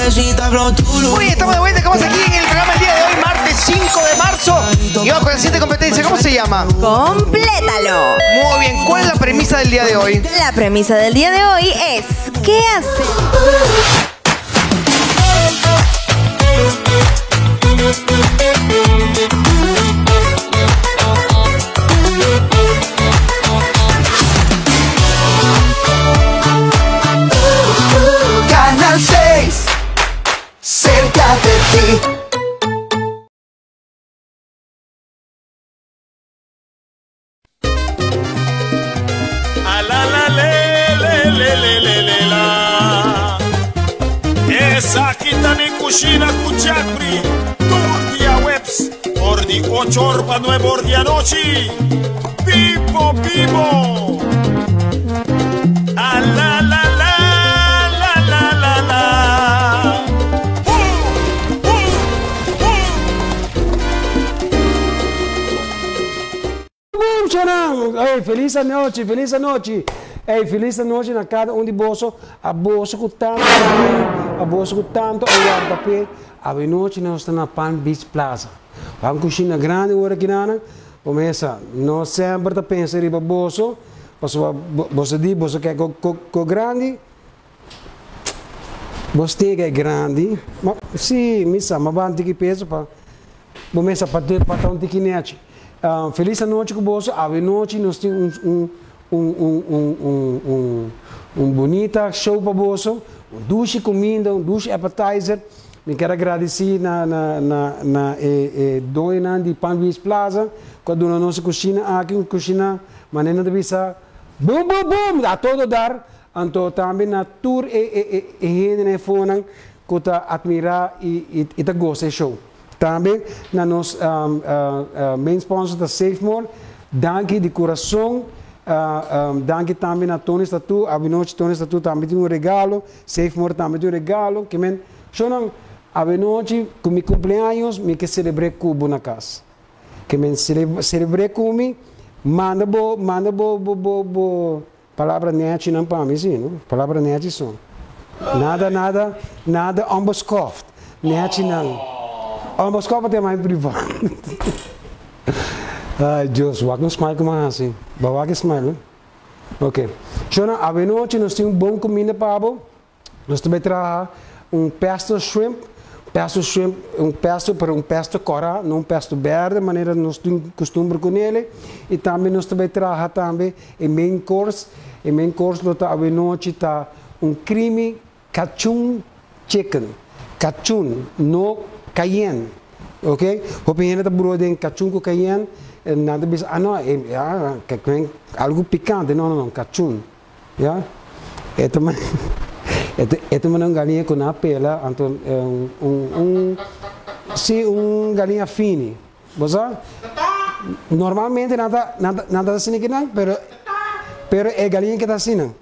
Muy bien, estamos de vuelta, estamos aquí en el programa el día de hoy, martes 5 de marzo. Y vamos con la siguiente competencia, ¿cómo se llama? ¡Complétalo! Muy bien, ¿cuál es la premisa del día de hoy? La premisa del día de hoy es ¿qué hacer? Canal 6, cerca de ti. Esa kitani Cushina Kuchakri, Turdia Webs, Ordi 8 orpa 9 ordi anoche, Pipo Pipo, a la la la la la la la, Hey, feliz noche, feliz noche. Hey, feliz noche na cada de bolso, a bolso com tanto, a bolso com tanto, a tapete. A noite nós estamos na Pan Beach Plaza. Vamos cozinhar grande hora aqui na, começa, nós sempre tá pensando em bolso, você diz, você quer co grande, você quer grande, mas sim, missa, mas vai ter que peso para, começa para ter para um tiquinete. Feliz noite com bolso, a noite nós temos bonita show para bolso, duche comida, duche appetizer. Eu quero agradecer na dona de Pan Beach Plaza, quando a nossa cozinha aqui, cozinha, maneira de pensar, boom, boom, boom, a todo dar, então também na tour e gente na fone, que está admirar e está gostar do show. Também na nossa main sponsor da SafeMore, danke de coração. Danke também a Tony Statu, a noite Tony Statu também tem regalo, SafeMore também tem regalo, que men, a noite com meu cumpleaños, me que celebrei cubo na casa, que men celebrei comigo, manda bo palavra net não para mim sim, não? Palavra net só, nada amboscoft, net não, amboscoft é mais privado. Ai, Deus, wag não smile como assim. Bawa que smile, ok. Então, a noite nós temos bom comida para nós também trabalhamos pesto shrimp, pesto cora, não pesto verde, maneira nós costumamos com ele. E também nós também trabalhamos também em main course. Em main course nós a noite tá creamy cachun chicken, cachun no cayenne, ok? Hope tá brodem cachun com cayenne. Nada bisa, não, algo picante, não, cachun, já? Esta mana galinha com a pela, então sim, galinha fine, você? Normalmente nada assim que não, pero é galinha que está assim, não?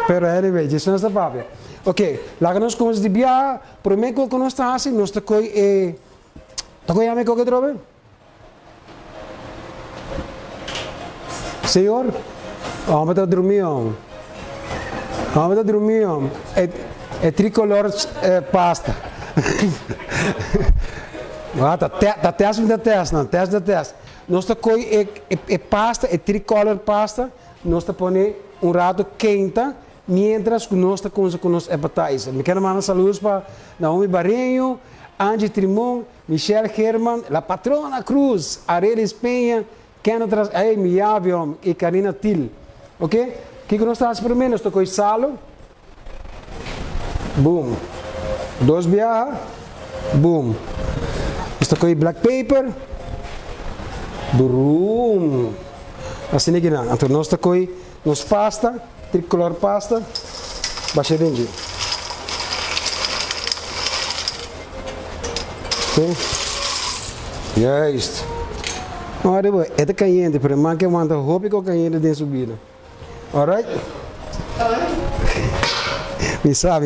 Pero anyway, isso não está papo. Ok, lá que nós começamos de viajar, primeiro que nós estamos assim, nós estamos tá com a que trobe? Senhor, vamos a dormir. Vamos a dormir. É tricolor pasta. Tá teste da teste, não, teste da teste. Nós tá com pasta, é tricolor pasta. Nós tá pondo rato quente, mientras que nós tá com os appetizer. Me quero mandar saludos para Naomi Barreño, Angie Trimon, Michelle Herman, la patrona Cruz, Arelis Penha, Kenatras, Miyavion e Karina Til. Ok? O que nós estamos primeiro? Nós estamos com salo. Boom. Dois viaja. Boom. Nós estamos com black paper. Boom. Assim que não. Então nós estamos com pasta, tricolor pasta. Baixa dentro. Ok? Juist. Maar het is caliente, pero man que manda roupa com caliente de subida. Alright? Misa.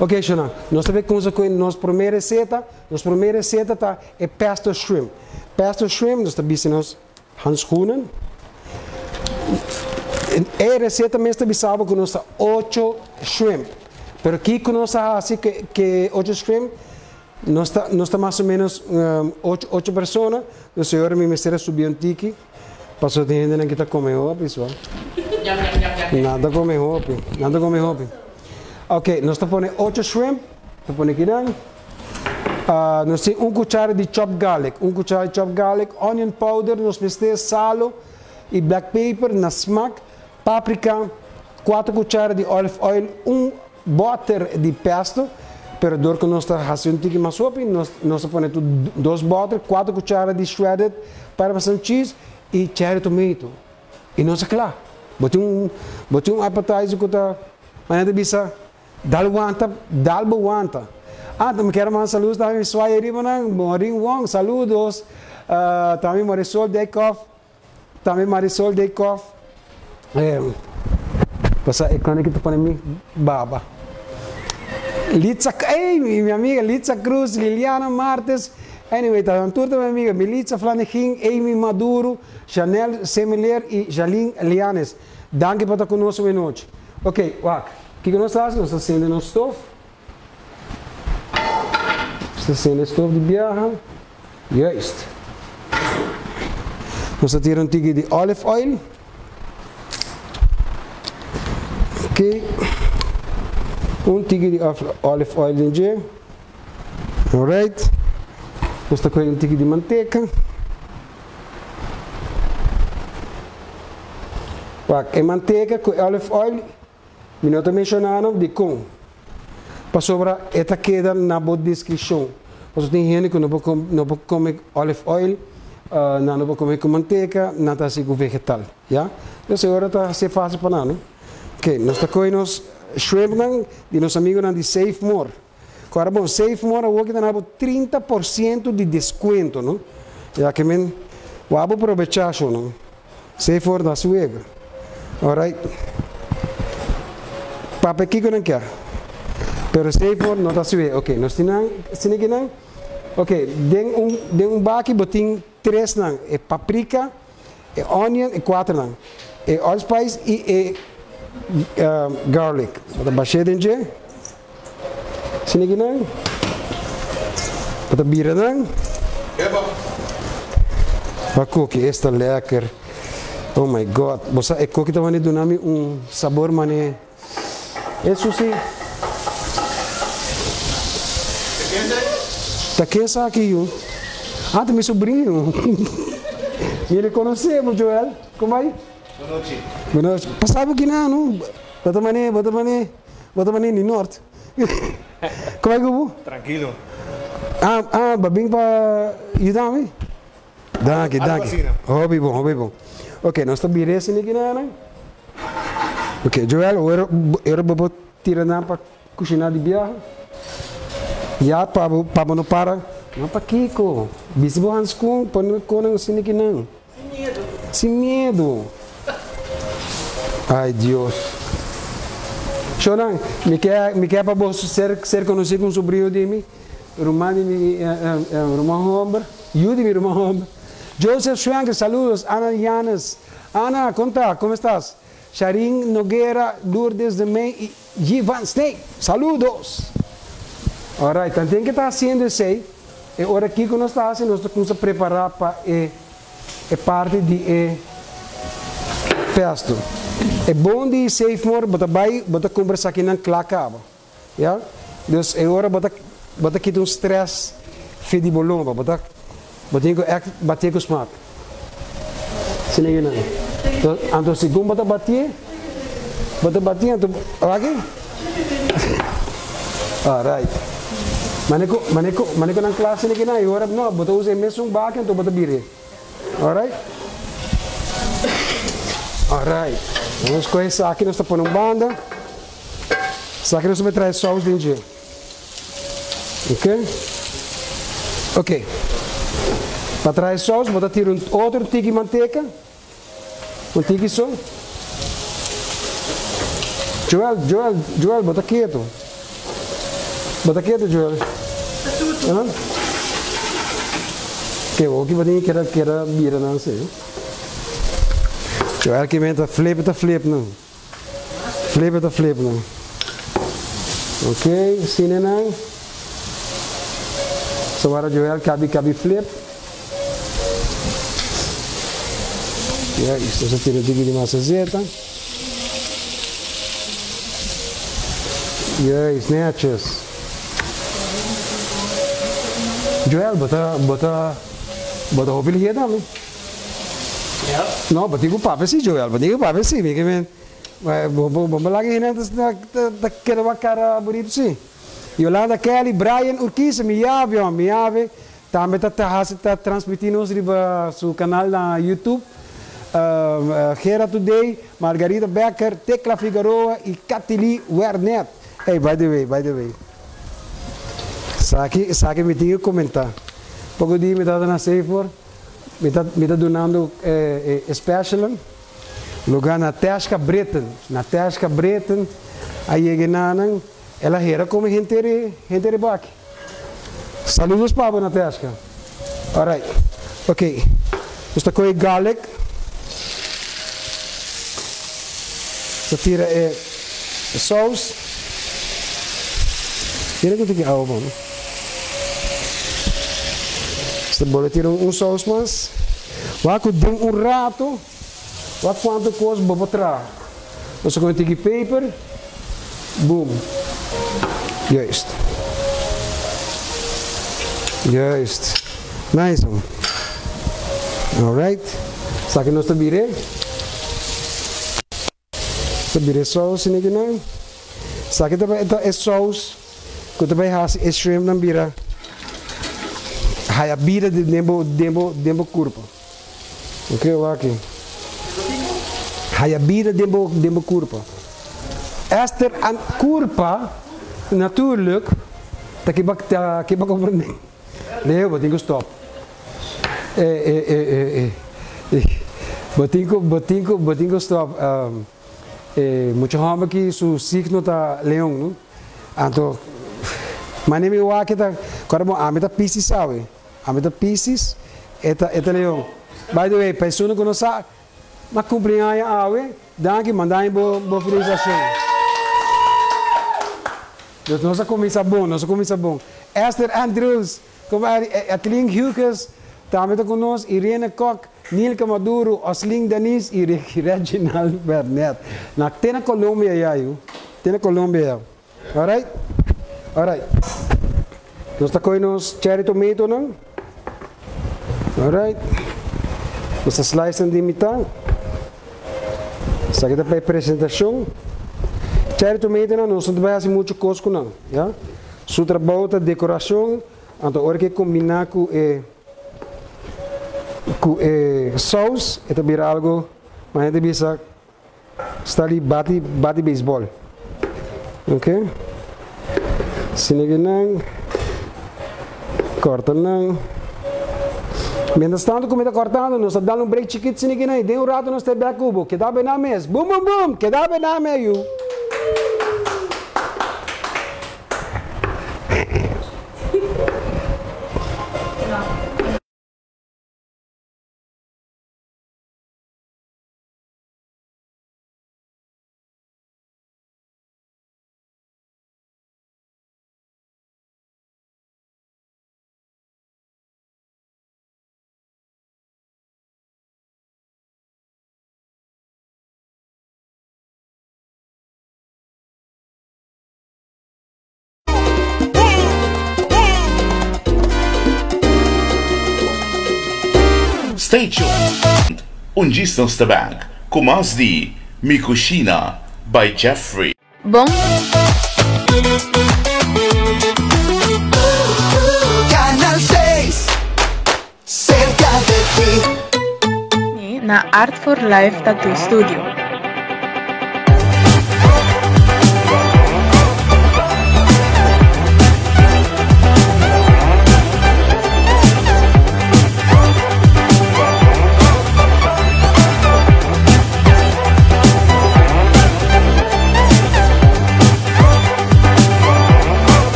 Ok, Shona. Nós também começamos com nossa primeira receita. Nossa primeira receita tá é pesto shrimp. Pesto shrimp, nós também temos handschoenen. A receita mesmo também sabe com nossa 8 shrimp. Pero aqui que nós assim que 8 shrimp, nós está mais ou menos 8 pessoas. O senhor me mistério subiu um tiki. Passou de gente que está comendo, pessoal. Nada come hopi, nada come hopi. Ok, nós estamos pondo 8 shrimp, estamos pondo aqui dentro. Nós temos 1 cuchara de chopped garlic, 1 cuchara de chopped garlic, onion powder, nós misturamos sal e black pepper na smack, páprica, 4 cucharas de olive oil, 1 butter de pesto, pero dor que nós estamos fazendo um tique mais sopa, nós ponemos 2 butter, 4 cucharas de shredded parmesan cheese e cherry tomato. E nós é claro. Botei um appetizer que está, mas não bisa dalbo wanta. Também quero mandar saludos também, Swahili mana, Morin Wong, saludos. Também Marisol Deikoff, passa icônica que tu põe mim baba. Litza, minha amiga Litza Cruz, Liliana Martes. Anyway, tá dando tudo, minha amiga Melissa Flanagan, Amy Maduro, Chanel Semelier e Jaline Lianes. Danke por estar conosco hoje noite. Ok, Wak, o que nós fazemos? Nós acendemos o stove. Nós acendemos o stove de biarra. Juist. Nós tiramos um tique de olive oil. Ok. Um tique de olive oil dentro. Alright. Nós estamos com um tique de manteiga. E manteiga com olive oil, eu não mencionando de como. Para sobrar, esta queda na boa descrição. Porque tem gente que não pode comer olive oil, não pode comer com manteiga, não está assim com vegetal. Então, agora está ser fácil para nós. Ok, nós estamos com os shrimp de nossos amigos de Save More. Agora, bom, Save More hoje está dando 30% de desconto, não? Já que eu vou aproveitar isso, não? Save More da suega. Alright. Papa aqui que não quer. Pero Save More não está suega. Ok, nós temos aqui não. Ok, den baki botin 3 não. É paprika, é onion, e 4 não. É allspice e garlic. Bota baixei dentro. Sini aqui não. Bota bira não. A cookie, esta é lekker. Oh my god, você é cookie também do nome sabor mané. Isso sim. Tá quente aqui, eu. Tem meu sobrinho. Ele conheceu, Joel. Como é? Boa noite. Passava aqui não. Bota mané no norte. Como é que eu vou? Tranquilo. Babinho para ajudar-me? Danke. Hobby bom. Ok, nós estamos virando aqui, né? Ok, Joel, eu vou tirar para cozinhar de viagem. Já, para não parar. Não para Kiko. Bispo Hans Kung, para não comer assim aqui, não. Sem medo. Ai, Deus. Shonan, me quer para você ser conhecido com o sobrinho de mim. Romano Hombre. Yudi Romano. Joseph Schwanker, saludos. Ana Llanes. Ana, conta, como estás? Sharin Nogueira, Lourdes de May e Givan Snake. Saludos. Alright, então tem que estar fazendo isso aí. E agora aqui que nós estamos fazendo, nós estamos a preparar para a parte de festa. É bom de Save More, bota conversar aqui na clacaba. Yeah? Então, agora bota aqui um stress feio de bolão, bota bater com os matos. Se ninguém não. Então, segundo bota bater, então, aqui. Alright. Maneco na classe ninguém não, agora não, bota usar mesmo baque, então bota bire. Alright. Alright. Vamos começar aqui, nós estamos pondo banda. Isso aqui nós vamos trazer só os dentes. Ok. Para trazer só, vou tirar outro tique de manteiga. Um tique só. Joel, bota quieto. Bota quieto, Joel. Ok, o que vai ter que era bira, não sei. Joel que vem flip não. Flip não. Ok, sinenang. Sawara Joel cabe flip. Ya, isso você tira de massa zeta. Yes, snatches. Joel, bota hobil hier dan. Ja. No, batigo papo sim, Joel, batigo papo sim, que men. Vamos lá que da quero uma cara bonito sim. Yolanda Kelly, Brian Urquiza, me ave. Também tá transmitindo no seu canal na YouTube. Gera Today, Margarida Becker, Tecla Figueroa e Catili Wernet. Hey, by the way. Saque me tinha que comentar. Pouco dia me tá dando safe me tá donando special. Lugar na Tasca Breton. Aí ela era como gente de baque. Saludos para na Tasca. Alright. Ok. Está com garlic. Você tira sauce. Tira que tem que água, mano. Você pode tirar sauce mas. Vai com rato. Vai quanto coisa vou botar. Você vai ter que paper. Boom. Juist. Nice one. Alright. Saque nosso biré. Biré sauce ini gina. Saque também é sauce. Que também has shrimp na bira. Hai a bira de dembo curva. Ok, aqui. Hai a bira dembo curva. Ester aan kurpa, natuurlijk, dat ik comprende. Nee, wat ik stop. Batinko stop. Mucho hamba que su signo ta leão, no? Anto, mas nem me o que tá, agora mo ameta Pisces sabe, ameta Pisces, eta leão. By the way, pessoa que não sabe, mas cumprimenta a ave, danke, mandai bo felicitação. Nossa começa bom. Esther Andrews, como Atling Huges, também está conosco, Irene Koch, Nilka Maduro, Osling Denise e Reginald Bernet. Na Tena Colômbia aí, Alright? Nós está com nos cherry tomato não? Alright? Nós está slice de metade. Isso aqui está para apresentação. Cherry tomato não vai fazer muito coisa não, já? Seu trabalho é decoração, então hora que combinar com sauce, é também algo, mas a gente bisa está ali bate beisebol, ok? Sini não, corta não. Mientras tanto, como está cortando, nós está dando break chiquito sini não, de rato nós temos cubo, que dá bem na mesa, boom, que dá bem na meio. Stay tuned. Unġistan stabak, Kumazdi, Cushina by Jeffrey. Bom, Canal 6, cerca de ti. Na Art for Life Tattoo Studio.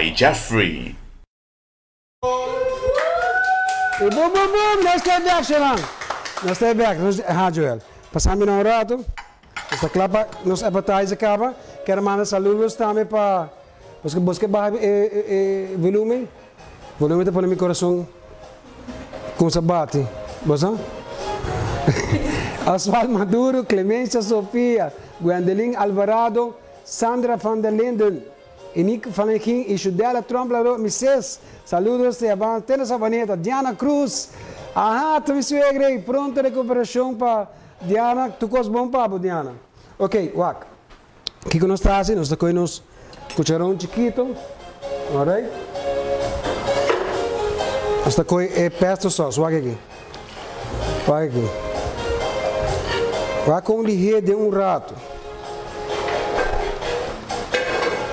by Jeffrey. E boom, boom, boom, nós estamos back, Sharon. Nós estamos back, Joel. Passamos um rato, esta clapa, nos appetizer acaba. Quero mandar saludos também para... Você baixa volume? Volume está para meu coração com sabate. Você? Oswald Maduro, Clemência Sofia, Gwendoline Alvarado, Sandra van der Linden, Enik van der King e Judela Tromblado, Mrs. Saludos de Abantena Sabaneta, Diana Cruz. Aham, tu me suegre, pronta recuperação para Diana, tu cos bom papo, Diana. Ok, wak. O que nós trazemos? Nós temos nos cucharão chiquito, alright? Nós temos pesto sauce, wak aqui. Wak aqui. Wak com ligeiro de rato.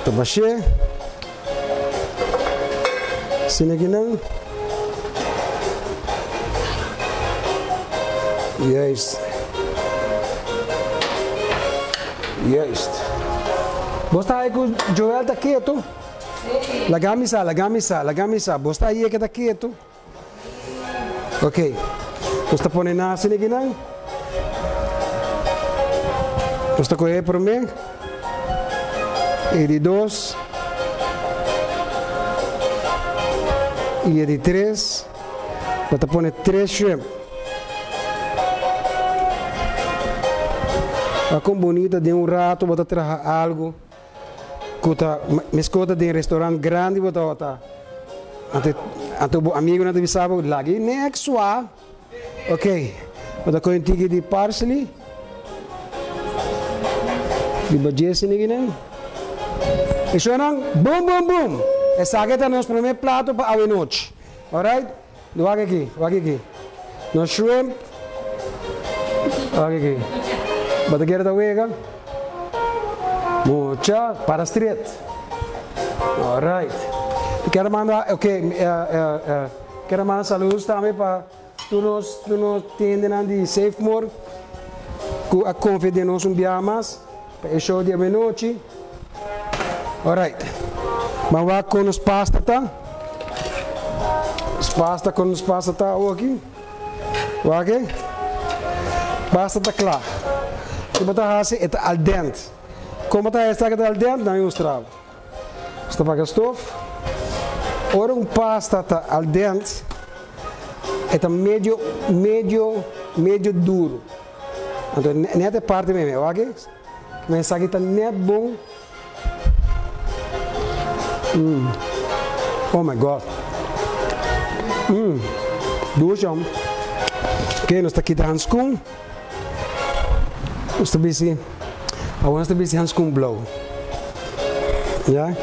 Tabaxê. Sini aqui não. Yes. Yes. Bosta aí com o Joel tá quieto? Lagamisa. Bosta aí que tá quieto? Ok. Bosta põe na sini aqui não? Bosta correr por mim? E de 2. E de 3. Bosta põe 3 shrimp. Com bonita de rato, bota trazer algo. Kuta, mescota de restaurante grande, bota. Ante amigo não te avisava, lagi next wa. Ok. Bota com um tigre de parsley. De bajese ninguém não. Isso não, boom. Essa aqui é nosso primeiro prato para a noite. Alright? Wag aqui. No shrimp. Wag aqui. Bata quer da wega? Mucha para street. Alright. Quero mandar, quero mandar saludos também para todos os tendas de Safe More. Que a confiança de nós biamas para o show de noite. Alright. Vamos com os pasta tá? Os pasta tá aqui. Ok? Pasta tá claro. Botar assim, é al dente. Como está esta que está al dente, não mostrava. Está para a estofa. Ora pasta está al dente, é meio duro. Então, nessa parte mesmo, ok? Mas essa aqui está net bom. Oh my God. Duas homem. Ok, nós está aqui de handschoen. Nós estamos handschoen blow. Ja?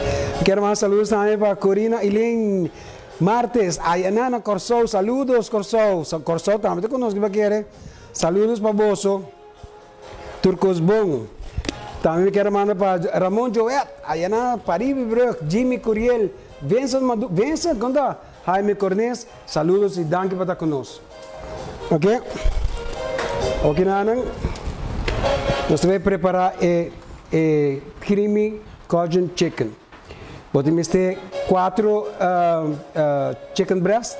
Quero mandar saludos também para Corina Ilin Martes, Ayanana Corsou, saludos Corsou também, tu conosco que quer. Saludos para Bosso, Turcos Bom. Também quero mandar para Ramon Joet, Ayana Paribi Brook, Jimmy Curiel, Vincent, conta, Jaime Cornés, saludos e danke para estar conosco. Ok? Ok, Nanan? Nós vamos preparar creamy Cajun chicken. Vamos ter 4 chicken breast.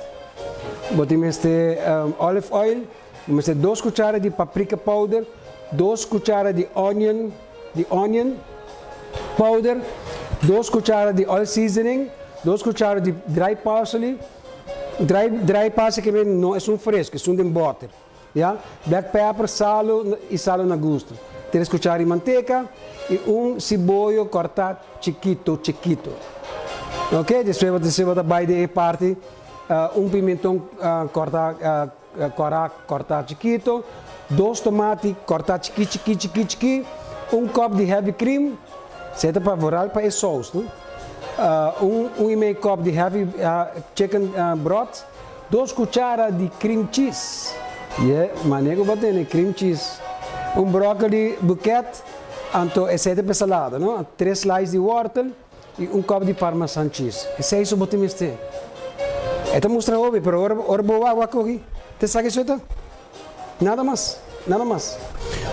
Vamos ter olive oil. Vamos ter 2 cucharadas de paprika powder, 2 cucharadas de onion powder, 2 cucharadas de oil seasoning, 2 cucharadas de dry parsley. Dry parsley que não é fresco, é de butter. Yeah? Black pepper, sal e sal na gosto. 3 cucharadas de manteiga e cebola cortado chiquito. Ok? Depois você vai dar de parte pimentão cortado chiquito, 2 tomates cortados chiqui, copo de heavy cream, certo para vorar para a sauce. E meio copo de heavy chicken broth, 2 cucharadas de cream cheese. Manego bater cream cheese. Brócolis buquete, então é 7 para salada, não? 3 slices de wortel e copo de parmesan cheese. Esse é isso que você tem. É para mostrar hoje, mas agora vou aqui. Você sabe isso? Nada mais.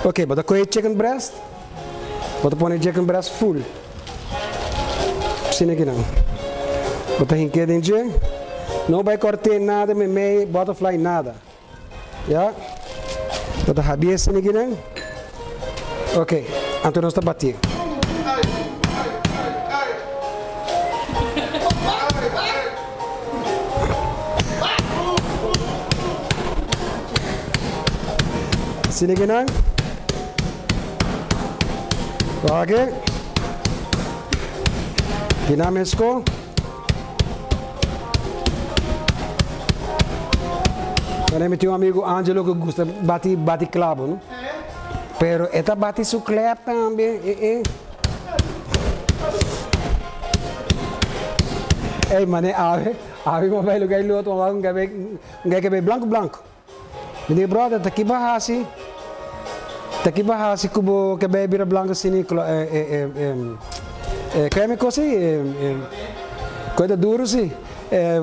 Ok, vou dar chicken breast. Vou pôr chicken breast full. Assim aqui não. Bota rinque dentro. Não vai cortar nada, meio butterfly nada. Já? Bota rabiesa aqui, né? Ok, então nós está batendo. Sini aqui, né? Ok. Dinamisco. Eu tenho um amigo Angelo que gosta de bater clavo, não? Pero esta bate su clap também. Ei, mané, ave mo vai lugar luto, um gabe branco. Meu brother, tá aqui bahasi. Tá aqui bahasi kubo gabe bira branco sini kaya me coisa coisa duro sim.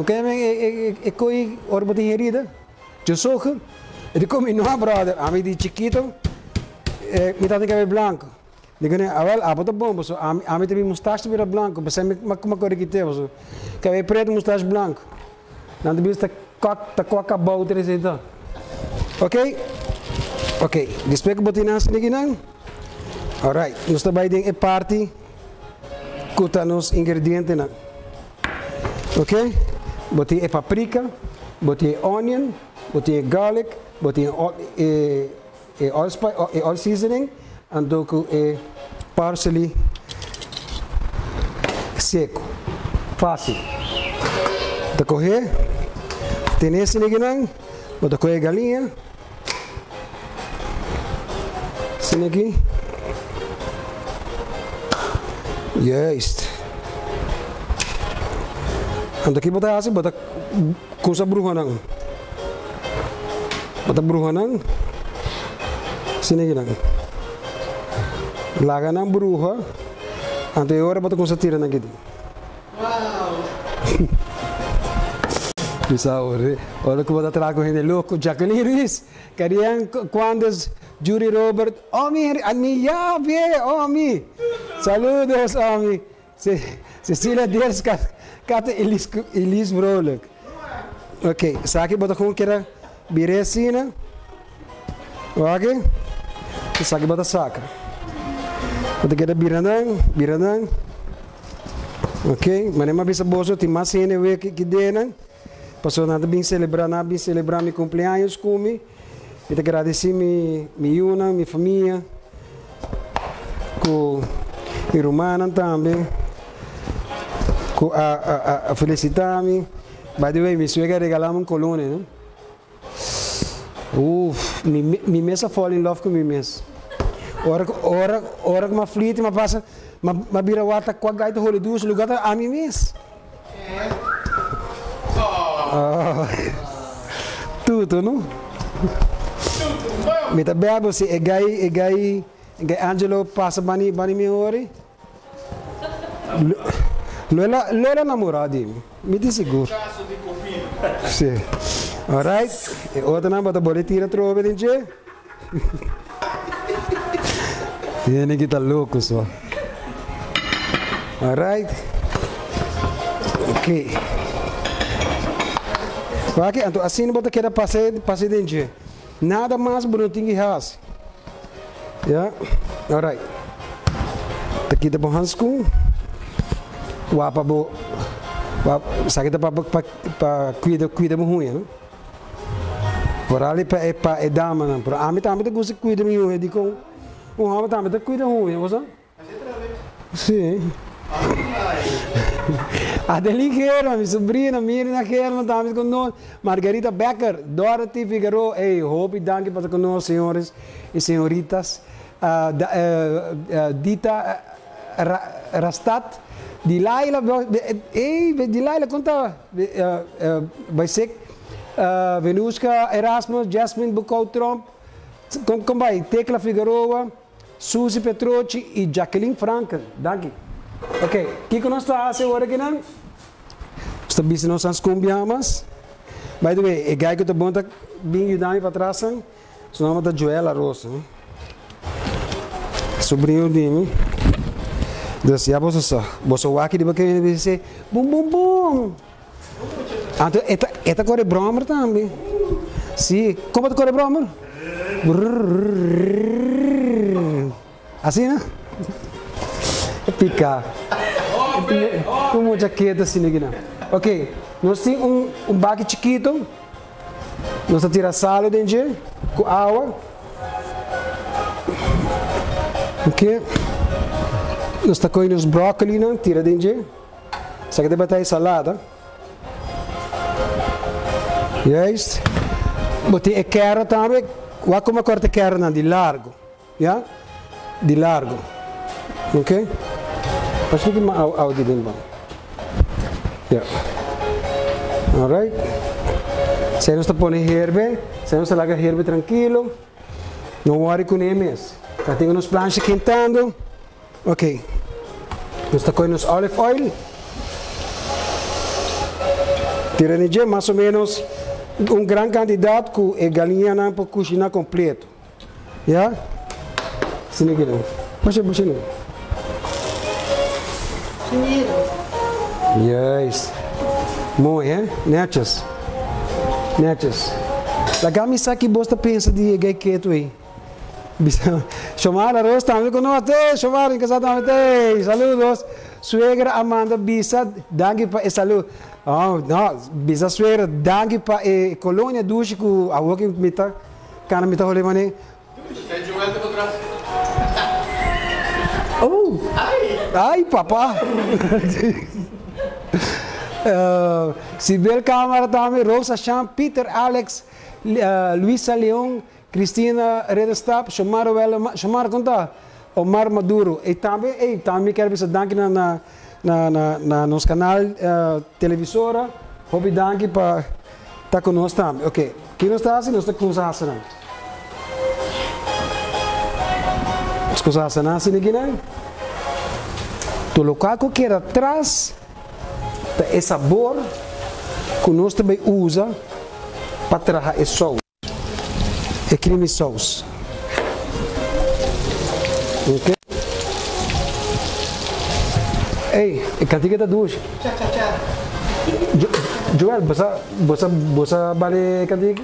Kaya me coi orbo de herida. Eu sou que ele come não, brother. A mim de chiquito me tá de cabelo branco. Digo né, a tá bom, so a mim tem mustache vira branco, mas me como cor que tem, so cabelo preto, mustache branco. Não devia estar acabou o três. Ok? Despegue o botinãs aqui não. Alright, nós também tem a parte que nos ingredientes não. Ok? Botei paprika, botei onion, botei garlic, botei oil seasoning, and doku parsley seco. Fácil. Bota correr. Tem esse aqui não. Bota correr galinha. Esse aqui. Yes. And aqui bota assim, bota coisa bruxa não. Bota bruxa não. Sini aqui não. Laga não bruxa. Ante agora bota coisa tira aqui. Bisa ore. Ora que bota trago gente louco. Jacqueline Ruiz. Queriam quando Judy Robert. Ami já vê, Ami. Saludos, Ami. Cecília Dias Kata Elis Vrolijk. Ok, saki bota com que era biresina. Ok? Saki bota saca. Bota que era biranang. Ok, mas nem mais bisa bozo, tem mais cena que dena. Passou nada bem celebrar meu cumpleaños comigo. Eu te agradeci minha minha família, com minha irmã também. A felicitar-me. By the way, minha suegra regalou uma colônia, né? Minha mesa fall in love com minha mesa. Ora que uma flita, uma passa, uma bira wata com a gaita role duas lugar a minha mesa. Tudo, não? Me tá bem, você é gai Angelo passa bani minha hora. Lola namorado, me diz seguro. Sim. Alright. Outra não bota boletim trova dentro. Ele que tá louco só. Alright. Ok. Ok, então assim bota que era passei dentro. Nada mais bonitinho que raça. Yeah. Alright. Aqui tá bom handscoon. Wapa bo sakit pa cuida mo ruim, não? Por ali pa dama não, por ami também gosta cuida meu, eu digo, homem também cuida ruim, você? Sim. A deliqueira, minha sobrinha, minha naquela, também com nós, Margarita Becker, Dorothy Figueroa, hope danke para conosco, senhores e senhoritas, Dita Rastat. Dilaila conta vai ser Venuska Erasmus, Jasmine Bucau Trump, como vai? Tecla Figueroa, Suzy Petroci e Jacqueline Franken. Danke. Ok, o que nós estamos fazendo agora aqui não? Estamos vendo nossas combiamas. By the way, o gai que está bom está bem ajudando para trás. Seu nome é Joela Rosa. Sobrinho de mim. Dus ja, você waki de bakay na say bum bum bum. Anto eta corre brommer também. Sim, como tu corre brommer? Assim, né? Pica. Como jaqueta assim aqui, né? Ok, nós temos baque chiquito. Nós tiramos sal dentro com água. Ok. Nós tacamos os brócolis, né? Tira dentro. Só que deve estar salada. Yes. Botei a carne também. Olha como corta a carne de largo. Yeah? De largo. Ok? Acho que mais áudio dentro. Yeah. Alright. Se nós está pondo herbe, se nós está larga herbe tranquilo. Não worry com eles. Já tenho nos planchas quentando. Ok. Nós está com os olive oil. Tira de mais ou menos grande quantidade com a galinha para cozinhar completo. Yeah? Sim, aqui não. Puxa. Yes. Muito, hein? Netas. La camisa que você pensa de gaiketo aí. Chamar arroz também com nós, chamar em casa também. Saludos. Suegra Amanda Bisa, danke para saludo. Oh, não, Bisa suegra, danke para colônia duche com a outra mita, cara mita rolê mané. Oh, ai, papá. Sibel Câmara também, Rosa Cham, Peter Alex, Luisa Leão, Cristina Redestap, chamar contar, Omar Maduro. E também quero dizer danke na nosso canal televisora. Hobby danke para estar conosco também. Ok, aqui nós estamos, nós estamos com os asanas. Com os asanas assim aqui, né? Tu local que era atrás. É sabor que nós também usa para trabalhar esse sauce. É creme sauce. Ok? Ei, é cantiga da ducha. Joel, você vale cantiga?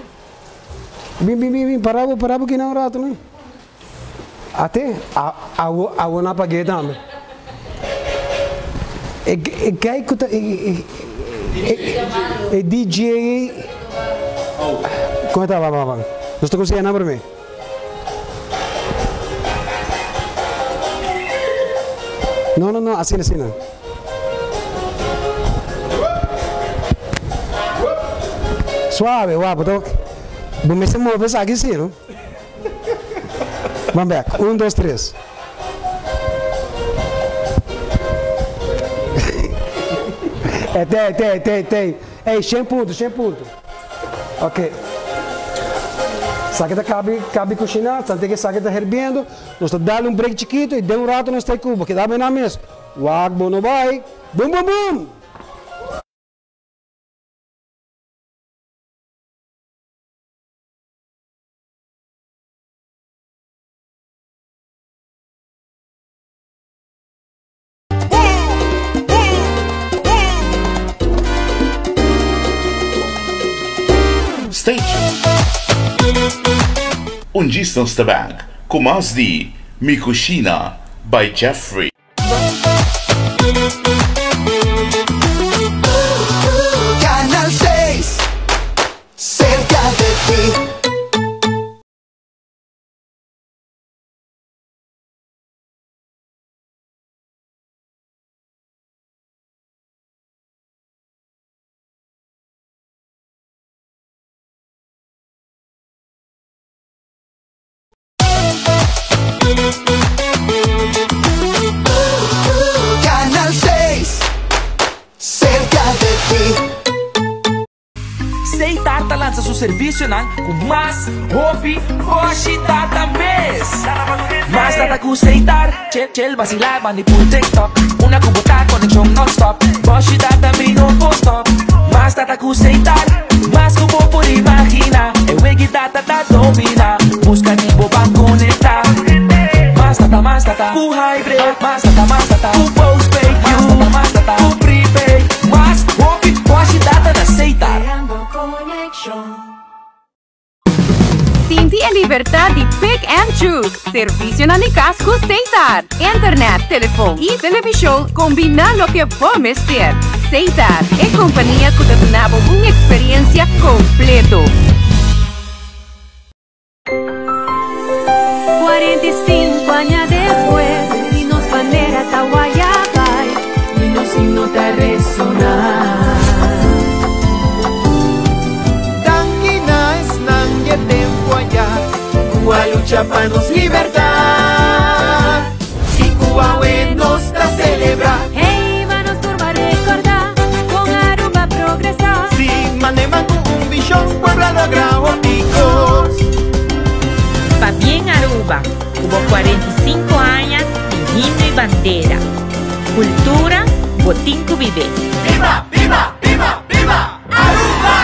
Bim, parava aqui na rato, né? Até a não apaguei também. É DJ. Como está, mamãe? Não estou conseguindo nada para mim. Não, assim não. Suave, guapo, toque. Vamos mover aqui sim, não? Vamos back. 1, 2, 3. Tem. Ei, 100 pontos. Ok. Saqueta cabe cozinhar, tanto que saqueta herviendo. Nós damos break chiquito e de rato nós temos cubo, que dá bem na mesa. Wag, bono, vai. Bum. Station. Distance the Bank, com mais de Cushina by Jeffrey. Canal 6, cerca de ti. Canal 6, cerca de ti. Seitar lança seu serviço com mais hobby, hoje data mês. Mas data com Seitar, chel vacilar, manipul TikTok. Una cubota conexão non-stop, hoje data me no stop. Mas data com Seitar, mas como por imaginar. Eu wegi data da domina, busca nibo para conectar. Mas data, ku hybrid, mas data, Sinti a liberdade de pick and choose. Serviço na casco aceitar. Internet, telefone e televisão combina lo que vamos ter. Aceitar é companhia que te dá uma experiência completa. 45 años después, y nos bandera tahuayabay, y nos signo te resonar. Tanguina es nangue tempo allá, Cuba lucha para nos libertar, y Cuba hoy nos está celebrar. Hey, manos turba recordar, con Aruba progresar. Si maneman con un billón, Puebla logra boticos. Pa bien Aruba, hubo 45 años de himno y bandera. Cultura, botinco vive. ¡Viva, viva, viva, viva Aruba!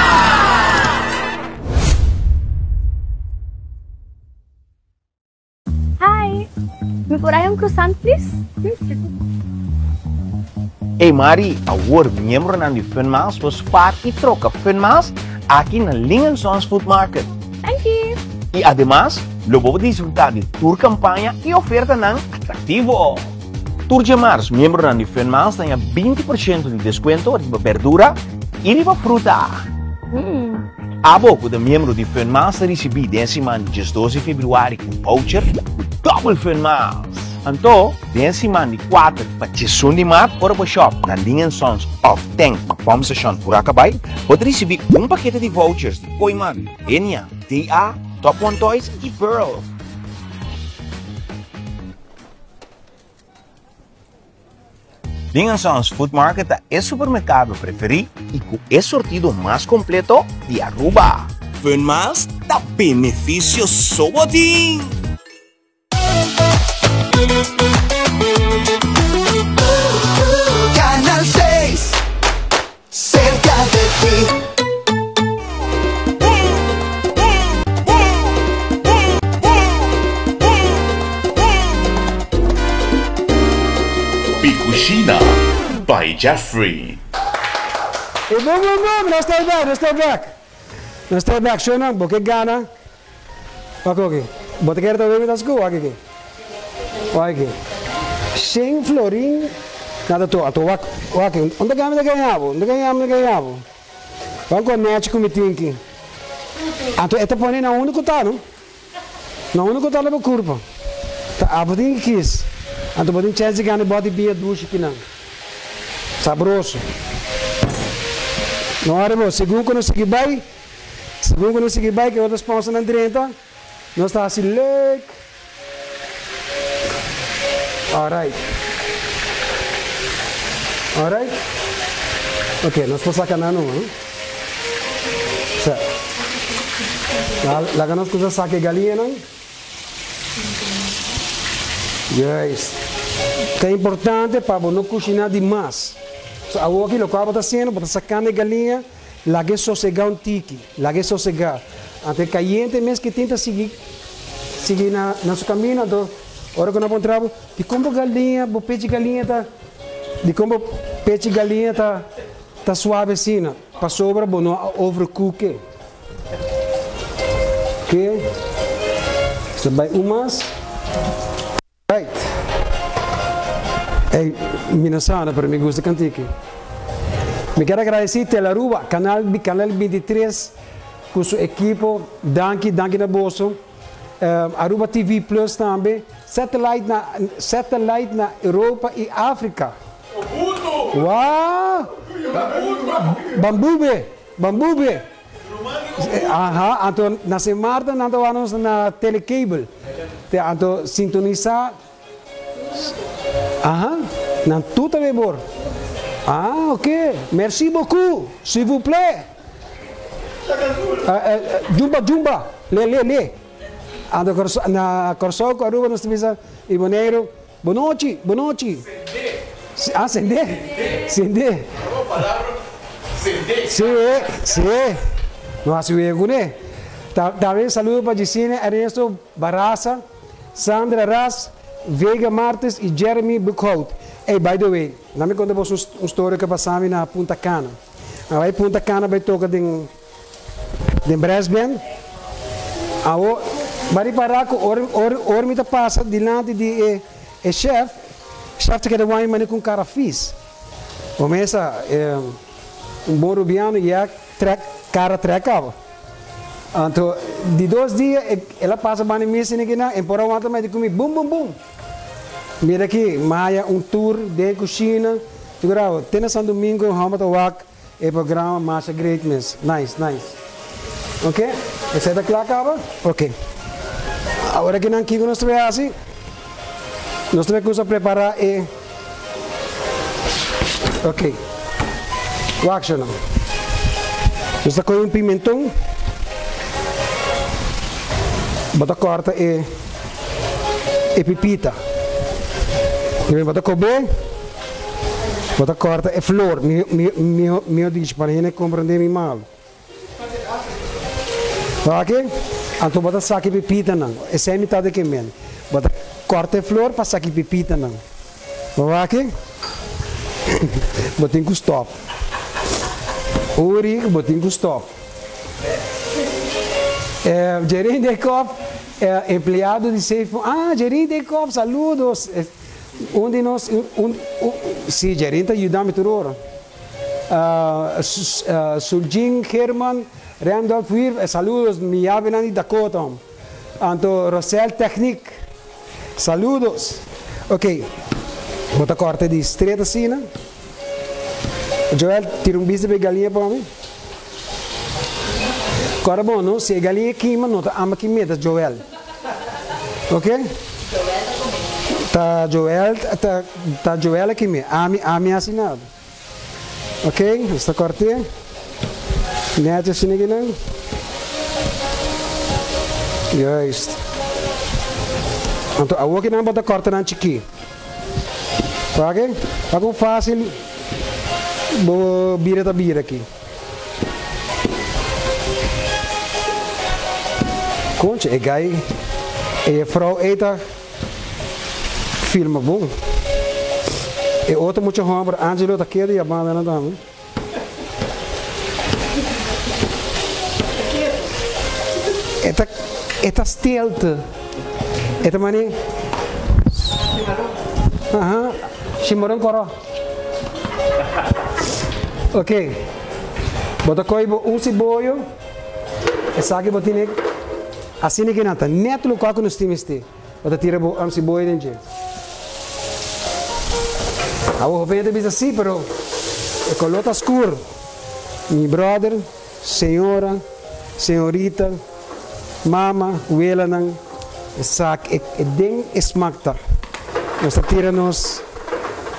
Hi, me voorbij een croissant, please? Hey Mari, agora membro na Funmaals was vaak e troca Funmaals aqui na Lingensons Food Market. Thank you. E además, lo vou disfrutar de tour campanha e oferta não atrativo. Tour de março, membro na Funmaals tem 20% de desconto de verdura e de fruta. A pouco de membro de Funmaals recebi dessa semana de 12 de fevereiro com voucher double Funmaals. Então, dessa semana de 4 para 6 de março, para o shop na Lingensons of Tank para Pom Station por acabar, pode receber paquete de vouchers de Coiman, Enya, TA, Top One Toys e Pearl. Lingensons Food Market é o supermercado preferido e com o sortido mais completo de Aruba. Funmaals, dá benefício sobotim! Canal 6, cerca de ti. Cushina by Jeffrey. Hey, boom, let's stay back. Shona, boke gana. Okay. Bote quer também me das go aqui. Aqui. Sem florin, nada to, aqui. Onde ganhava? Vamos com net com mitinki. Anto eta põe na único tá, não? Na único tá leva curva. Tá, abudin quis. Anto bodin chance gane body bia duche que não. Sabroso. Não era bom, segundo não segui vai que outras sponsor na direita. Não está assim leque. Alright. Ok, nós vamos sacar na não. Certo. Lá nós coisa saque galinha não. Yes. Que é importante para não cozinhar demais. So, aqui o que está fazendo, está sacando a galinha, lá que sossegar um tique, lá que sossegar. Até que a gente mesmo que tenta seguir na seu caminho, então, hora que nós encontramos, de como galinha, o peixe galinha tá suave assim, para sobra, não overcook. Ok? Você vai umas. Right. Hey, minasana, para mim gosta cantique. Me quero agradecer a Aruba, canal 23, com sua equipe, danke na bolsa. Aruba TV Plus também, satellite na Europa e África. Uau! Bambube. Aha, então na semana nós vamos na telecable. Então sintonizar. Aha, na tudo é bom. Ah, ok. Merci beaucoup. S'il vous plaît. Jumba. Le. Na Corsoco, Aruba, nós temos em Boneiro. Boa noite. Sende. Sim. Nós vemos, né? Também saludo para Gisine, Ernesto Barraza, Sandra Ras, Vega Martes e Jeremy Buchhout. Hey, by the way, não me conta uma história que passamos na Punta Cana. Aí Punta Cana vai tocar em Brisbane. Agora, bari parar com or me passa diante de chef te quer dar uma com cara fiz. Começa bom rubiano e a cara trecava. Então, de 2 dias, ela passa bem missa aqui na, embora o outro mais comigo, bum bum bum. Mira aqui, Maia tour de Cushina. Segura, tem São Domingo, vamos a o programa Marcha Greatness. Nice. Ok? Essa é da acaba? Ok. Agora que aqui nós vamos assim, nós vamos preparar ok. O action. Nós temos pimentão. Bota corta pepita. Bota cober. Bota corta flor. Meu diz para ele compreender me mal. Ok? Então bota saque pepita não. Essa é a metade que men. Bota corta flor para saque pepita não. Ok? Botem com stop. Uri, botem com stop. Gerente de COP, empregado de Seifo. Gerente de COP, saludos. Onde nós, sim, gerente ajuda-me tudo. Suljin, Herman, Randolph Wir, saludos, me hablan de Dakota. Então, Rosel Technic, saludos. Ok, bota corte de estreita assim, né? Joel, tira bicho de galinha para mim. Agora bom, não? Se a galinha queima, não, ama que medo, Joel. Ok? Tá Joel aqui mesmo. Ami assinado. Ok? Esta corte. Nete assim aqui não. Just. Então, a outra não bota corte na chiqui. Ok? Tá com fácil. Vou bira aqui. Conte, é gai, é vrouw eita, filma bom. É outra muito ruim, para Angelo tá querendo e a banda não dá. Esta stealth, esta mani. Chimarrão coro. Ok. Bota coibo cibolho. Essa aqui botinha. Assim que nata, neto lo qual nos times te, bota tira se boi dentro. A o repente bisa assim, pero é colota escuro. Mi brother, senhora, senhorita, mama, uela nang, sak den smakta. Nós tira nos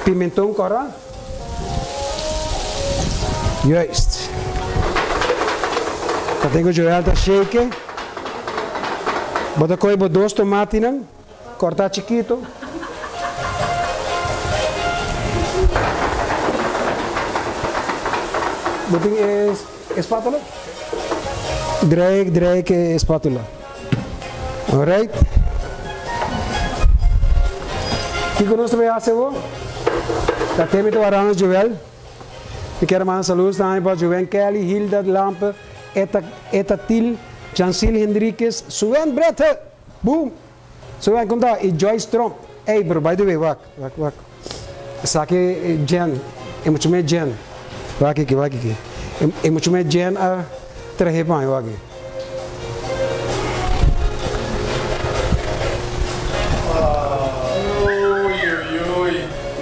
pimentão cora. Juist. Dat tenho Joel tá shake. Bota coibo 2 tomates, corta chiquito. Botem espátula. Drag espátula. Alright. O que nós vamos fazer hoje? Já temos o arranjo Joel. Eu quero mandar saludos também para Joel Kelly, Hilda Lampe, Eta Til. Jancil Henriquez, Suen Brette, boom, Suen conta e Joyce Trump. Hey bro, by the way, wak. Sake Jen, é muito mais Jen. Wak aqui. É muito mais Jen a trazer para wak.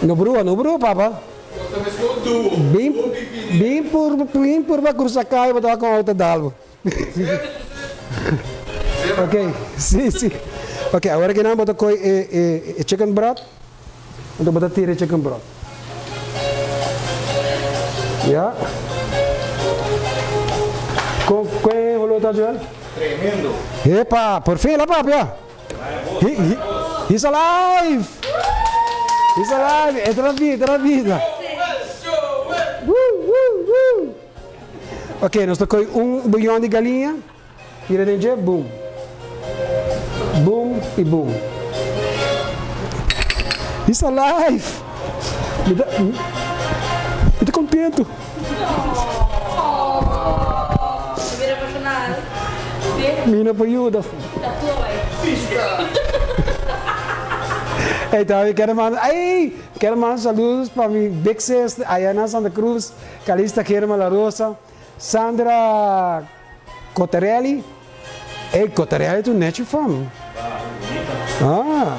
No bro, papa. Bem por cruzar cai, botar com a outra dalvo. Ok, sim. Ok, agora que não bota coi chicken broth, então bota tira chicken broth. Já. Com quem rolou tá Joel? Tremendo. Epa, por fim lá papia. He's alive. Entra na vida. Ok, nós tocamos bullhão de galinha. Tira dentro, boom. Boom e boom. He's alive. Me dá contento. Vira apaixonado. Mina para ajuda. Então, eu quero mandar saludos para mim, Bexes, Ayana Santa Cruz, Calista Kerma La Rosa, Sandra Cotarelli. Ei, Cotarelli, tu não é de fome. Ah,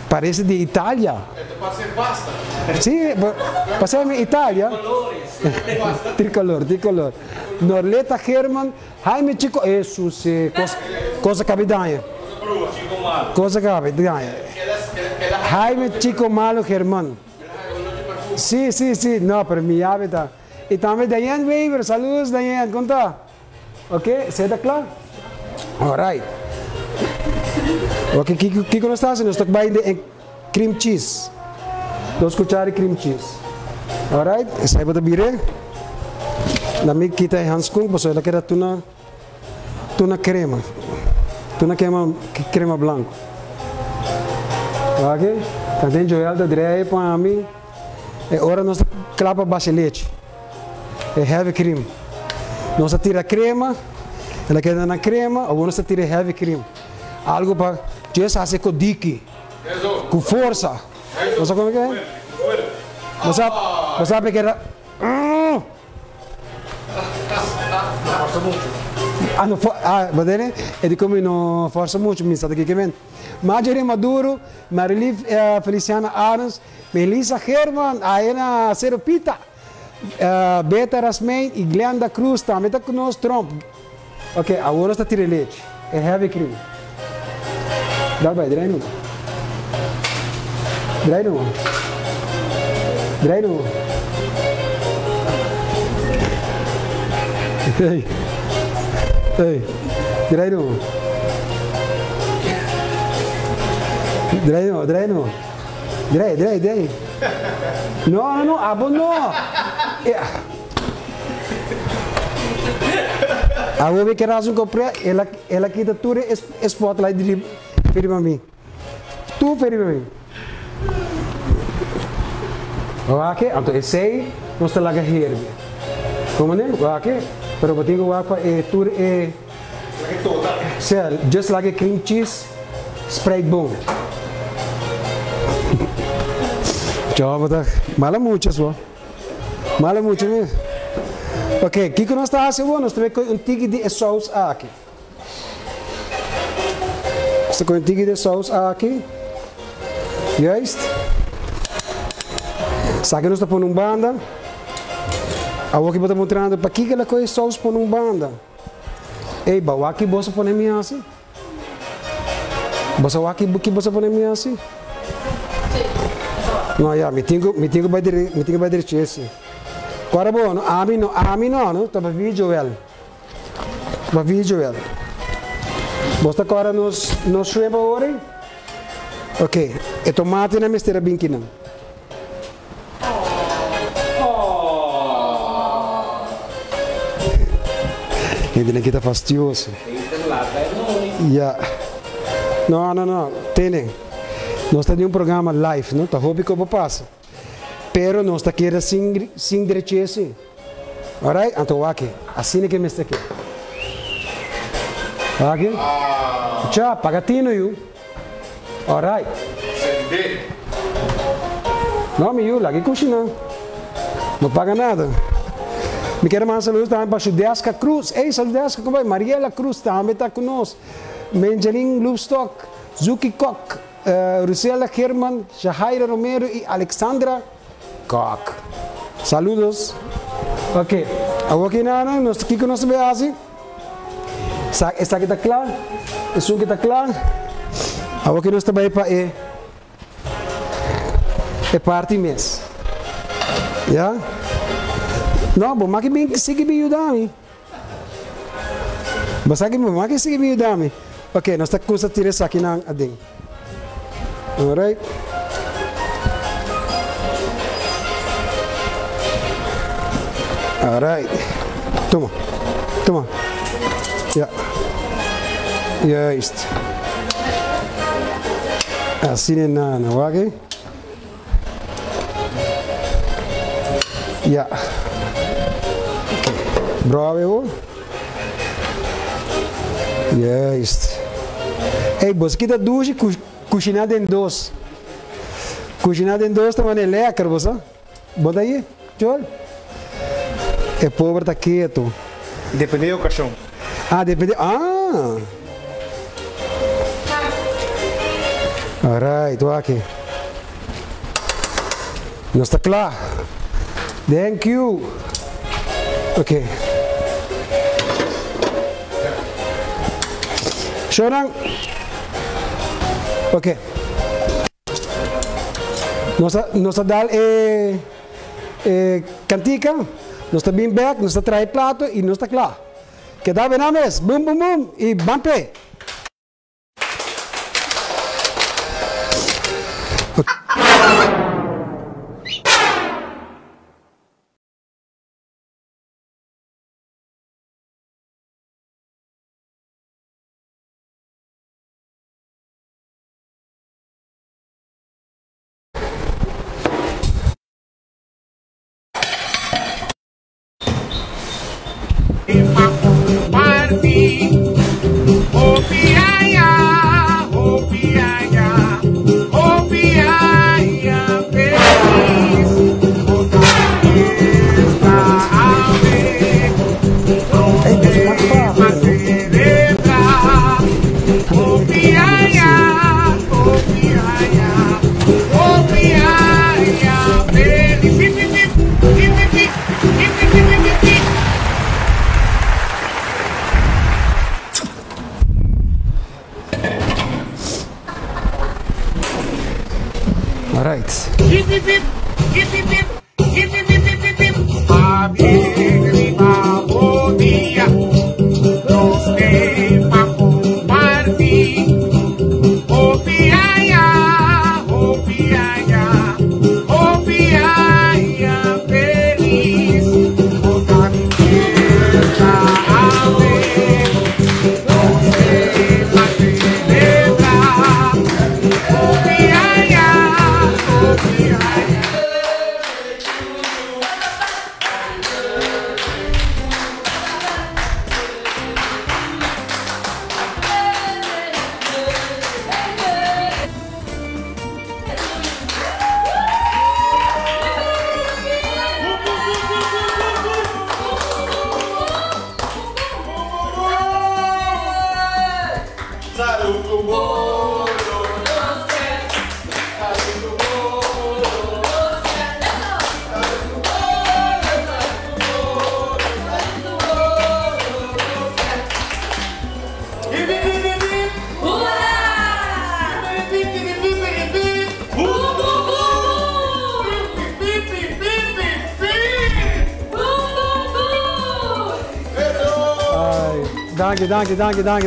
parece de Itália. Passei pasta. Sim, passei em Itália. Tricolor. Norleta Herman, Jaime Chico, isso é coisa capitanha. Cosa capitanha. Jaime Chico Malo Herman. Sim, não, para mim habita. E também Diane Weaver, saludos Diane, conta. Ok, você está claro? Alright. Ok, que nós estamos? Nós estamos em cream cheese. 2 cucharas de cream cheese. Alright, essa aí vai vir. Nami kita handscoen, pues ela quer tuna crema. Tuna crema blanco. Ok? Então Joel da direita para mim. É hora nós clapa bachelete. É heavy cream. Nós tira crema, ela quer dar na crema, ou nós tira heavy cream. Algo para just fazer com dique. Com força. Você como é? Você sabe que era Badene, e di come non forza molto, mi sta che Marjorie Maduro, Marili Feliciana Arns, Melissa Herman, Aena Seropita, Beta Rasmein e Glenda Cruz, também está conosco, Trump. Ok, agora está tirando leite. É heavy cream. Dá vai, drai no. Ei, drai no. No, abo no. A vou ver que razão comprei, ela quita tudo spotlight de para mim. Tu para mim. Ok, então esse aí nós está lá que herbe. Como né? Ok, pero eu tenho que tudo é just like a cream cheese spread bom. Tchau, botar. Mala muito só. Mala muito mesmo. Ok, o que nós estamos fazendo? Nós temos um tigre de sauce aqui. Nós temos um tigre de sauce aqui. Juist. Sabe nós estamos pondo banda. Agora que estamos mostrando para que ela coisa sauce pondo banda. Ei, bawa aqui você põe minha assim. Você aqui que você põe minha assim. Não, já, me tenho que dizer assim. Agora bom, a mim não, tá para vídeo ela. Para vídeo ela. Você agora nos shrimp agora? Ok, e tomate na mistura bem que não. Ele aqui tá fastidioso. Yeah. Não, tem. Nós temos um programa live, não? Tá hobby como passa. Pero nós tá querendo sem direito assim. Alright? Então aqui, assim é que me está aqui. Aqui. Tchau, pagatino eu. Alright. Não, me eu lá que Cushina. Não paga nada. Me quero mandar saludos também para Judesca Cruz. Ei, Judesca, como vai? Mariela Cruz também está conosco. Menjelin Lubstock, Zuki Koch, Rusela Herman, Shahaira Romero e Alexandra Koch. Saludos. Ok. Agora aqui nós aqui que nós vemos assim. Esta aqui está claro. Isso aqui está claro. Agora que nós estamos para parte mês. Já? Não, bom, mas que bem que siga bem ajudar-me. Mas aqui bom, mas que siga bem ajudar-me. Ok, nós estamos com essa tira aqui na adem. Alright. Alright. Toma. Ja, isto. Assim é não, ok? Ja. Ok. Bravo. Juist. Hey, bos, kita douche, Cushina den dois. Cushina den dois também é lekker, bos, hein? Bota aí, Joel. É pobre, tá quieto. Depende da ocasião. Ah, depende. Ah! Alright, aqui. Não está claro. Thank you. Ok. Chorang. Ok. Nós dá cantica, nós está bem back, nós está trai prato e nós está claro. Que dá bem names, bum bum bum e bampe.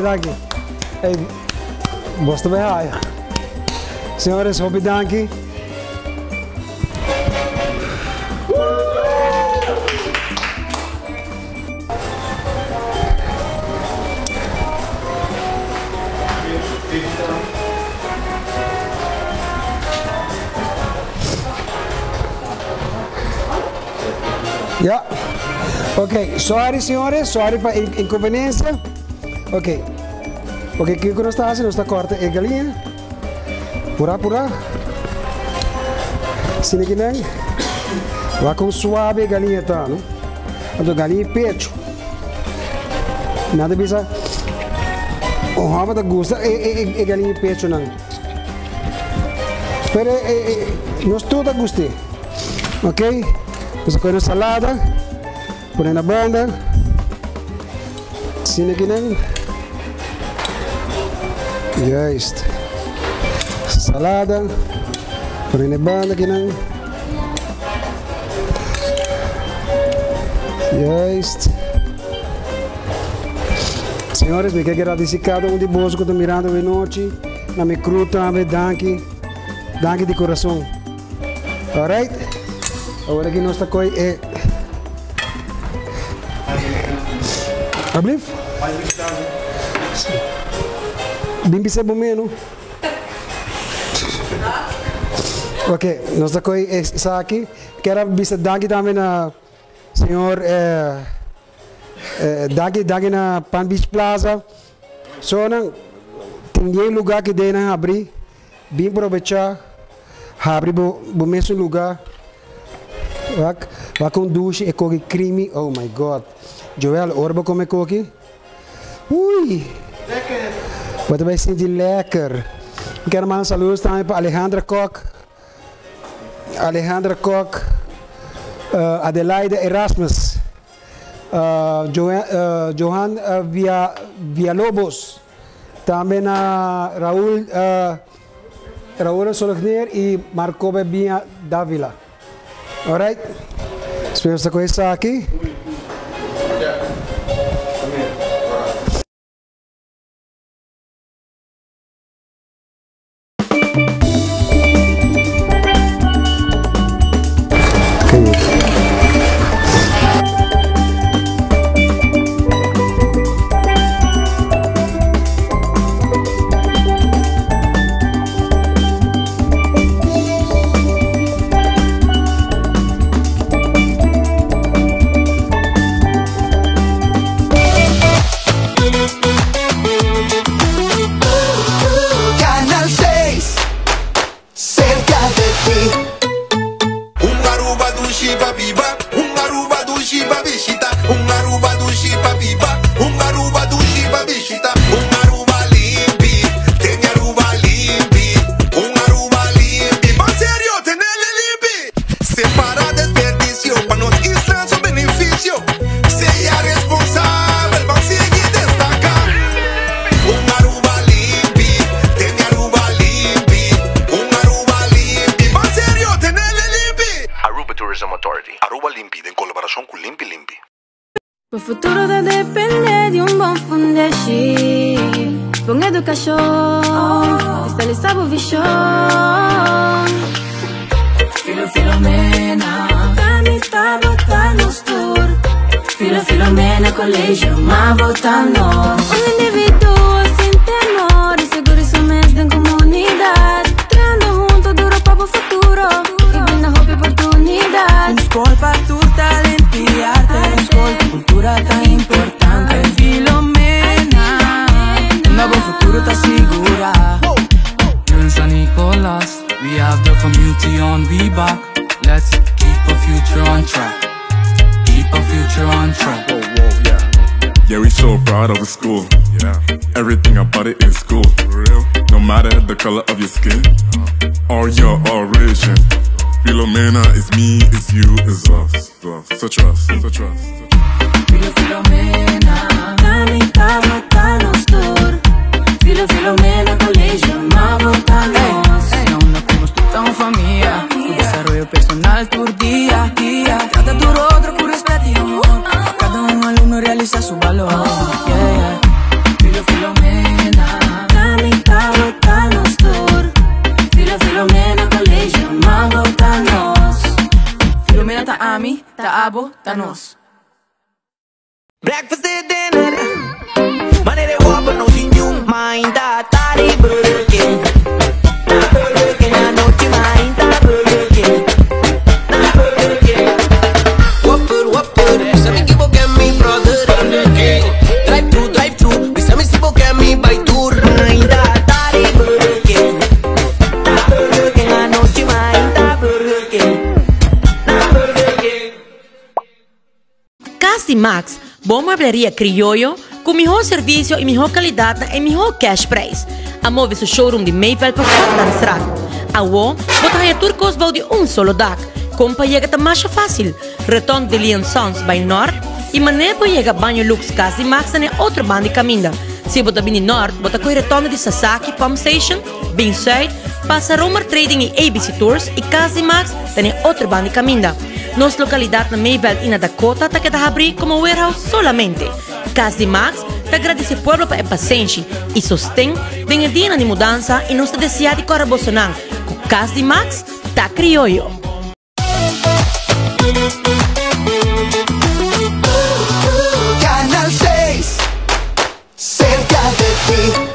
Dank. Hey, bosta bij haar. Senhores, hobby dankie. Ja. Ok, sorry senhores, sorry para inconveniência. Ok, o que nós está fazendo? Nós está corta a galinha. Pura. Sini que nem. Vai com suave a galinha tá, não? Então galinha pecho. Nada bisa. O rabo da gosta é galinha pecho não. Pero nós tudo gostei. Ok? Nós põe na salada, põe na banda. Sini que nem. Juist. Salada. Põe na banda que nem. Juist. Senhores, me quero agradecer cada um de vocês que estão mirando hoje noite. Na minha cruz também, danke de coração. Alright? Agora que nós está com Ablif? Bim bisa bumeno. Ok, nós está com essa aqui. Quero bisa danke também na senhor danke na Pan Beach Plaza. So, tem lugar que dê na abrir, bem aproveitar, abrir o mesmo lugar. Vai com duche e coque creme, oh my god. Joel, orba come coque? Ui! Wat vai sentir lekker. Quero mandar saludos também para Alejandra Koch, Adelaide Erasmus, Johan Villalobos, também a Raúl Sologner e Marco Bebinha Dávila. Alright? Espero essa coisa aqui. O futuro vai depender de bom fundeshi. Bom educação, estabilizar o visão. Filomena, canita botar nos tour. Filomena, colégio, mas voltar nós. Indivíduo sem temor, seguro isso mesmo em comunidade. Criando junto, duro para o futuro. E bem na roupa oportunidade. Escola para tu talento e arte. Escola, cultura tá importante. Filomena, um bom futuro tá segura. Here in San Nicolas, we have the community on we back. Let's keep a future on track. Keep a future on track. Whoa, yeah. Yeah, we so proud of the school. Yeah. Everything about it is cool. For real. No matter the color of your skin or your origin. Filomena is me, is you, is us. So trust, so trust. Filomena, canita botar nos tour. Filomena, colégio, mas voltar nós. Una como tú tan familia. Tu desarrollo personal por día a día. Trata tu otro con respeto y amor. Cada un alumno realiza su valor. Filomena, canita botar nos tour. Filomena, colégio, mas voltar nós. Filomena tá ami, tá abo, tá nós. Breakfast and dinner, money they want but no thing you mind that tari Burger King. Burger King, I know you mind that Burger King. Burger King. Whopper, se me equivoqué mi brother. Burger King. Drive through, se me equivoqué mi by tour. Mind that tari Burger King. Burger King, I know you mind that Burger King. Burger King. Casa Max, boa muebleria criollo, com melhor serviço e melhor qualidade e melhor cash price. Amove seu showroom de Mayville por Stadlandstraat. Awo, botar a turcos bal de solo dak. Compa chega mais fácil. Retorno de Leon Sons by North e maneira chega banho Lux Casa Max na outra banda de caminho. Se botar bem North, botar com retorno de Sasaki Pump Station, bem Zuid, passa Romer Trading e ABC Tours e Casa Max na outra banda de caminho. Nossa localidade na Mayville e na Dakota está queda abrir como warehouse solamente. Casa Max te agradece ao povo pela paciência e sustém bem a dia de mudança e nos deseja de correr bolsonaro. Com Casa Max, tá criollo. Canal 6, cerca de ti.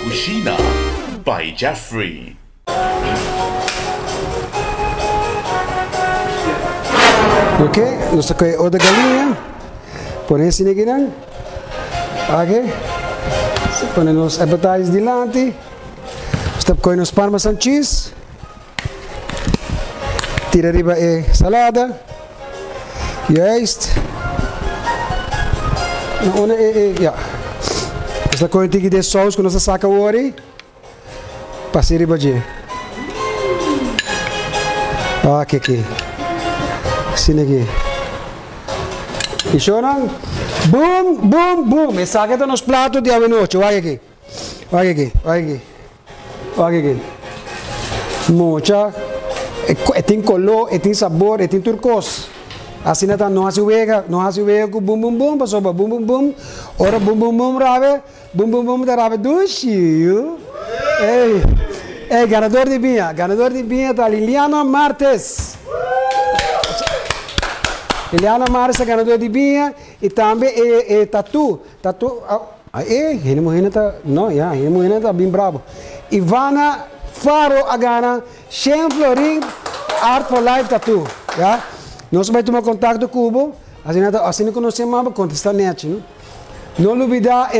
Cushina by Jeffrey. Ok, nós temos outra galinha. Põe assim aqui, não? Ok. Põe os appetizers delante. Nós temos os parmesan cheese. Tira arriba a salada. Juist. Ja. Dus dan kun je deze saus kunnen zakken worden. Passeer je bij. Ah, kijk. Zie je. E choram. Boom, boom, boom. E saca nos pratos de avenoche. Olha aqui. Olha aqui. Olha aqui. Olha aqui. Mucha. Tem color, tem sabor, tem turcos. Assim não há vega com bum bum bum, passou para bum bum bum, ora bum bum bum da rave dushi. Ei, ganador de binha tá Liliana Martes. Liliana Martes é ganador de binha e também é tatu, ele morrendo tá, não, ele morrendo tá bem bravo. Ivana Faro a gana, Shem Florin, Art for Life Tattoo, já? Nós vamos tomar contato com o Cubo, assim não conhecemos, mas contestar net. Não olvidar,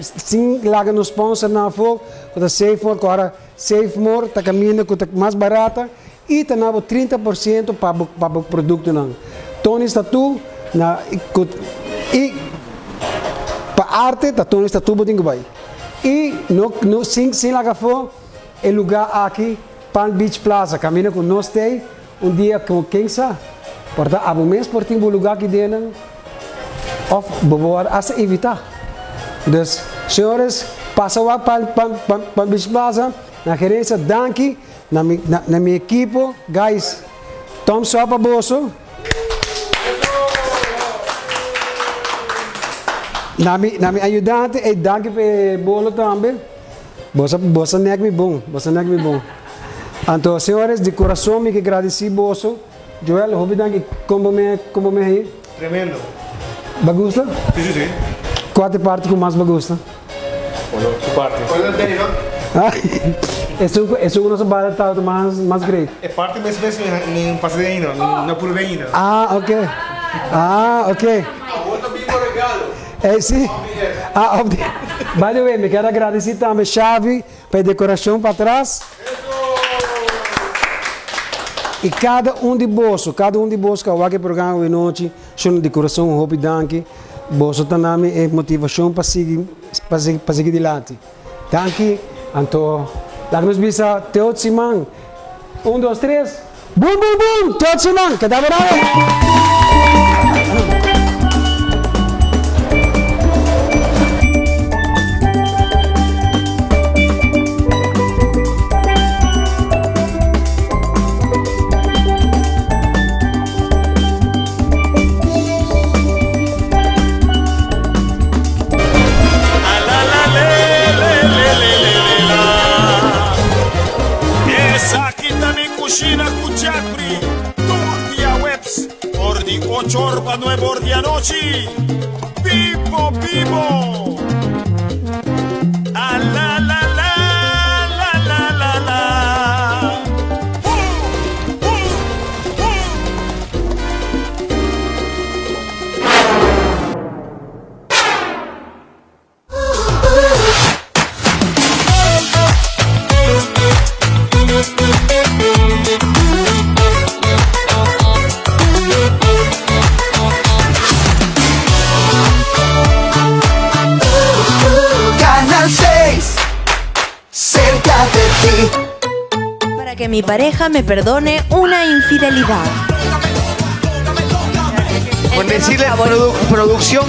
sim, larga no sponsor na fogo, com a Safe More, agora Safe More, está caminhando com mais barata e está dando 30% para o produto. Tony Tattoo, e para arte, está Tony Tattoo, botinho vai. E no sim, larga fogo, o lugar aqui, Pan Beach Plaza, caminha com nós, dia com quem sabe. Portanto, há momentos por ter um lugar que dentro, of boa a evitar. Então, senhores, passam lá para Beach Plaza, na gerência, danke, na minha equipe, guys, tom só para bolso. Na minha ajudante, e danke para bolo também. Você não é que bom, Então, senhores, de coração, me agradeci bolso. Joel, obrigado, como me aí? Tremendo. Bagusta? Sí. Qual parte que mais bagusta? Tu parte. Qual é o dele, não? Esse é o nosso barato mais great. É parte mesmo em passeio, não por bem. Ok. Sim. By the way, me quero agradecer também a chave para a decoração para trás. E cada um de bolso que eu aqui programa de noite, chama decoração, hobby, danke, bolso também é motivação para seguir adiante. Danke, então, lá nos visa todo semana. 1, 2, 3, bum bum bum, todo semana, que dá bravo. Cushina, Cuchapri, Turdia Webs, por di 8 horas 9 horas de anoche. Vivo, vivo. A la la la la la la la. Para que mi pareja me perdone una infidelidad. Por decirle producción